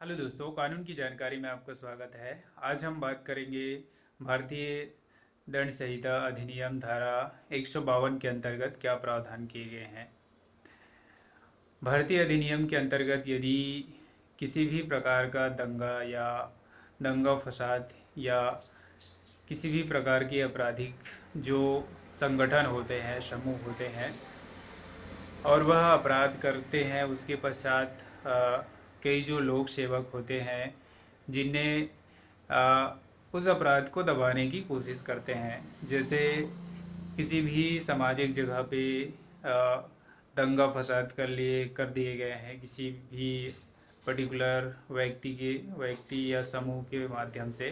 Hello दोस्तों, कानून की जानकारी में आपका स्वागत है। आज हम बात करेंगे भारतीय दंड संहिता अधिनियम धारा 152 के अंतर्गत क्या प्रावधान किए गए हैं। भारतीय अधिनियम के अंतर्गत यदि किसी भी प्रकार का दंगा या दंगा फसाद या किसी भी प्रकार के आपराधिक जो संगठन होते हैं, समूह होते हैं और वह अपराध करते हैं, उसके पश्चात कई जो लोक सेवक होते हैं जिन्हें उस अपराध को दबाने की कोशिश करते हैं। जैसे किसी भी सामाजिक जगह पे अ, दंगा फसाद कर दिए गए हैं किसी भी पर्टिकुलर व्यक्ति या समूह के माध्यम से,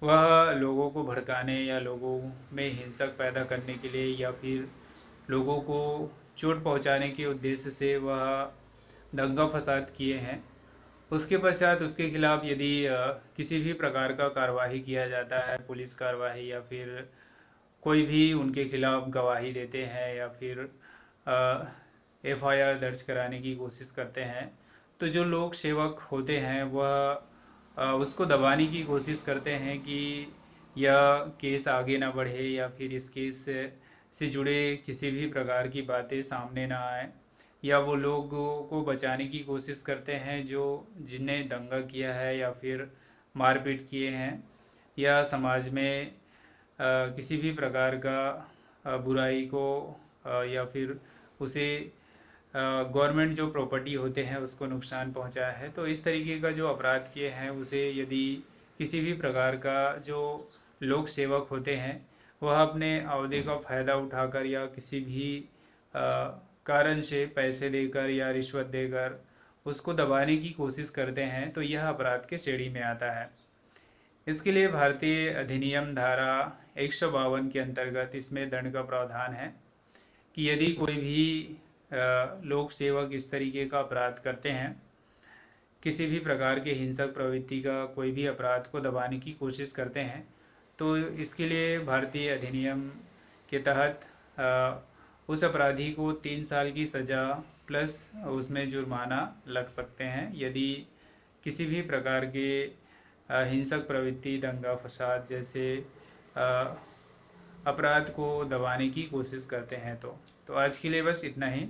वह लोगों को भड़काने या लोगों में हिंसक पैदा करने के लिए या फिर लोगों को चोट पहुंचाने के उद्देश्य से वह दंगा फसाद किए हैं। उसके पश्चात उसके खिलाफ यदि किसी भी प्रकार का कार्यवाही किया जाता है, पुलिस कार्यवाही या फिर कोई भी उनके खिलाफ गवाही देते हैं या फिर एफआईआर दर्ज कराने की कोशिश करते हैं, तो जो लोक सेवक होते हैं वह उसको दबाने की कोशिश करते हैं कि यह केस आगे ना बढ़े या फिर इस केस से जुड़े किसी भी प्रकार की बातें सामने ना आए, या वो लोगों को बचाने की कोशिश करते हैं जो जिन्हें दंगा किया है या फिर मारपीट किए हैं, या समाज में किसी भी प्रकार का बुराई को या फिर उसे गवर्नमेंट जो प्रॉपर्टी होते हैं उसको नुकसान पहुंचाया है। तो इस तरीके का जो अपराध किए हैं उसे यदि किसी भी प्रकार का जो लोक सेवक होते हैं वह अपने अहदे का फ़ायदा उठाकर या किसी भी कारण से पैसे देकर या रिश्वत देकर उसको दबाने की कोशिश करते हैं, तो यह अपराध के श्रेणी में आता है। इसके लिए भारतीय अधिनियम धारा 152 के अंतर्गत इसमें दंड का प्रावधान है कि यदि कोई भी लोक सेवक इस तरीके का अपराध करते हैं, किसी भी प्रकार के हिंसक प्रवृत्ति का कोई भी अपराध को दबाने की कोशिश करते हैं, तो इसके लिए भारतीय अधिनियम के तहत उस अपराधी को 3 साल की सज़ा प्लस उसमें जुर्माना लग सकते हैं यदि किसी भी प्रकार के हिंसक प्रवृत्ति, दंगा फसाद जैसे अ, अपराध को दबाने की कोशिश करते हैं। तो आज के लिए बस इतना ही।